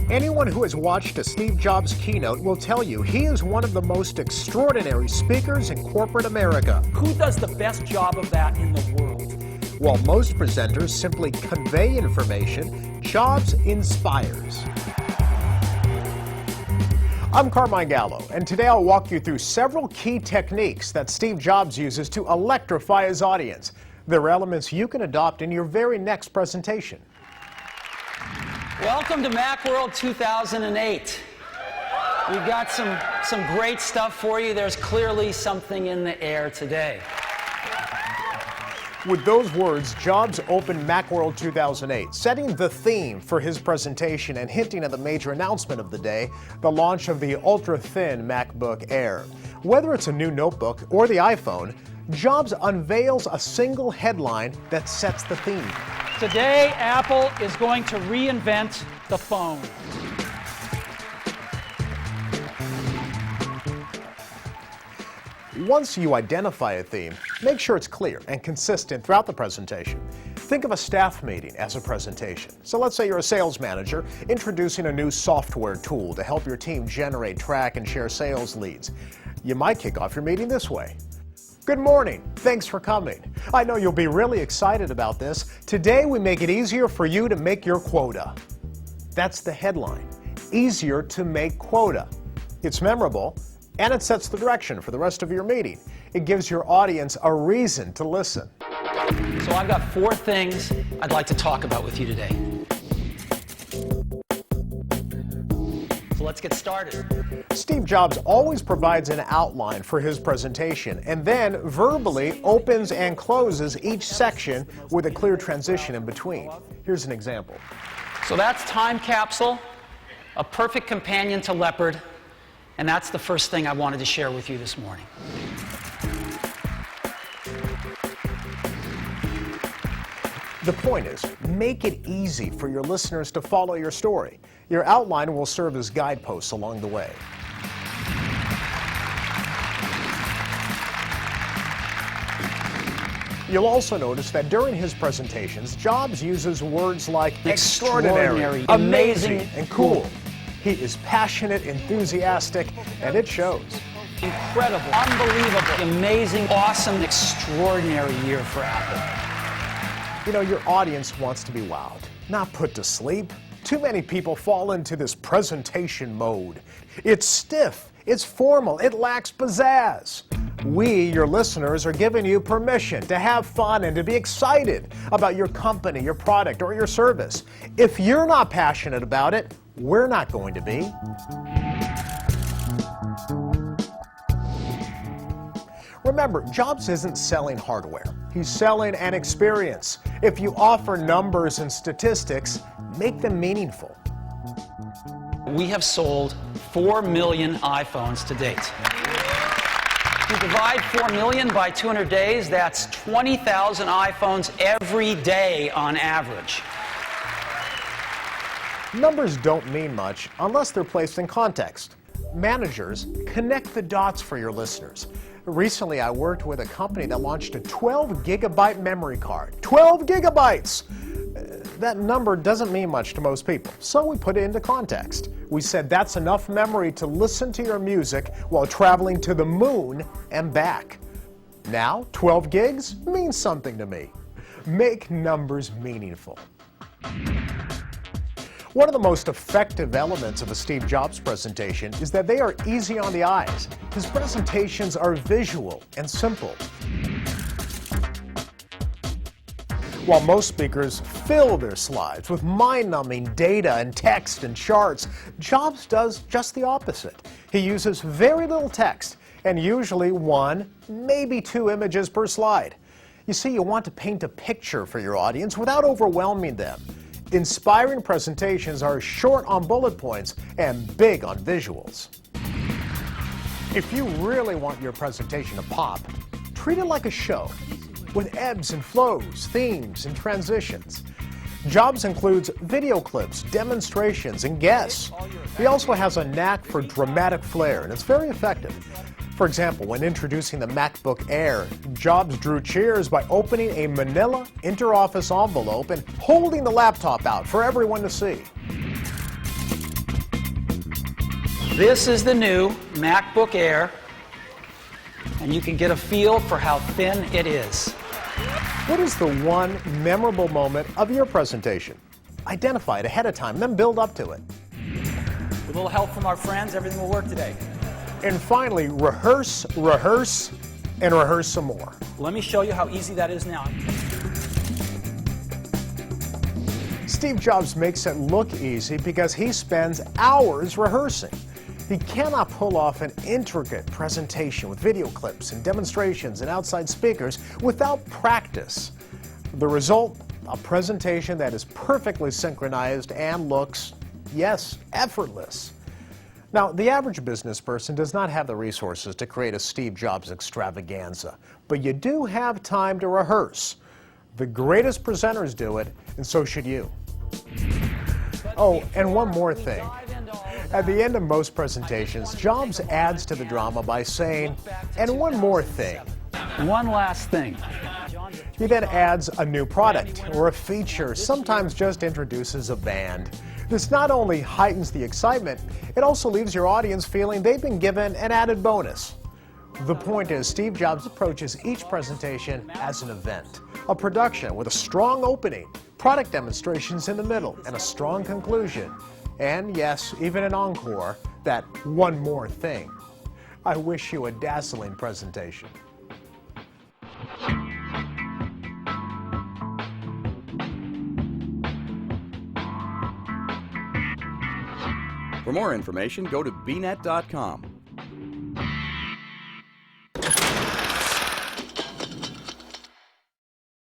Anyone who has watched a Steve Jobs keynote will tell you he is one of the most extraordinary speakers in corporate America. Who does the best job of that in the world? While most presenters simply convey information, Jobs inspires. I'm Carmine Gallo, and today I'll walk you through several key techniques that Steve Jobs uses to electrify his audience. They're elements you can adopt in your very next presentation. Welcome to Macworld 2008. We've got some great stuff for you. There's clearly something in the air today. With those words, Jobs opened Macworld 2008, setting the theme for his presentation and hinting at the major announcement of the day, the launch of the ultra-thin MacBook Air. Whether it's a new notebook or the iPhone, Jobs unveils a single headline that sets the theme. Today, Apple is going to reinvent the phone. Once you identify a theme, make sure it's clear and consistent throughout the presentation. Think of a staff meeting as a presentation. So let's say you're a sales manager introducing a new software tool to help your team generate, track, and share sales leads. You might kick off your meeting this way. Good morning. Thanks for coming. I know you'll be really excited about this. Today we make it easier for you to make your quota. That's the headline. Easier to make quota. It's memorable, and it sets the direction for the rest of your meeting. It gives your audience a reason to listen. So I've got 4 things I'd like to talk about with you today. So let's get started. Steve Jobs always provides an outline for his presentation and then verbally opens and closes each section with a clear transition in between. Here's an example. So that's Time Capsule, a perfect companion to Leopard, and that's the first thing I wanted to share with you this morning. The point is, make it easy for your listeners to follow your story. Your outline will serve as guideposts along the way. You'll also notice that during his presentations, Jobs uses words like extraordinary, amazing, and cool. He is passionate, enthusiastic, and it shows. Incredible, unbelievable, amazing, awesome, extraordinary year for Apple. You know, your audience wants to be wowed, not put to sleep. Too many people fall into this presentation mode. It's stiff, it's formal, it lacks pizzazz. We, your listeners, are giving you permission to have fun and to be excited about your company, your product, or your service. If you're not passionate about it, we're not going to be. Remember, Jobs isn't selling hardware. He's selling an experience. If you offer numbers and statistics, make them meaningful. We have sold 4 million iPhones to date. If you divide 4 million by 200 days, that's 20,000 iPhones every day on average. Numbers don't mean much unless they're placed in context. Managers, connect the dots for your listeners. Recently, I worked with a company that launched a 12-gigabyte memory card. 12 gigabytes! That number doesn't mean much to most people, so we put it into context. We said that's enough memory to listen to your music while traveling to the moon and back. Now, 12 gigs means something to me. Make numbers meaningful. One of the most effective elements of a Steve Jobs presentation is that they are easy on the eyes. His presentations are visual and simple. While most speakers fill their slides with mind-numbing data and text and charts, Jobs does just the opposite. He uses very little text and usually 1, maybe 2 images per slide. You see, you want to paint a picture for your audience without overwhelming them. Inspiring presentations are short on bullet points and big on visuals. If you really want your presentation to pop, treat it like a show, with ebbs and flows, themes, and transitions. Jobs includes video clips, demonstrations, and guests. He also has a knack for dramatic flair, and it's very effective. For example, when introducing the MacBook Air, Jobs drew cheers by opening a manila interoffice envelope and holding the laptop out for everyone to see. This is the new MacBook Air, and you can get a feel for how thin it is. What is the one memorable moment of your presentation? Identify it ahead of time, then build up to it. With a little help from our friends, everything will work today. And finally, rehearse, rehearse, and rehearse some more. Let me show you how easy that is now. Steve Jobs makes it look easy because he spends hours rehearsing. He cannot pull off an intricate presentation with video clips and demonstrations and outside speakers without practice. The result, a presentation that is perfectly synchronized and looks, yes, effortless. Now, the average business person does not have the resources to create a Steve Jobs extravaganza, but you do have time to rehearse. The greatest presenters do it, and so should you. Oh, and one more thing. At the end of most presentations, Jobs adds to the drama by saying, "And one more thing." One last thing. He then adds a new product or a feature, sometimes just introduces a band. This not only heightens the excitement, it also leaves your audience feeling they've been given an added bonus. The point is, Steve Jobs approaches each presentation as an event, a production with a strong opening, product demonstrations in the middle, and a strong conclusion. And yes, even an encore, that one more thing. I wish you a dazzling presentation. For more information, go to bnet.com.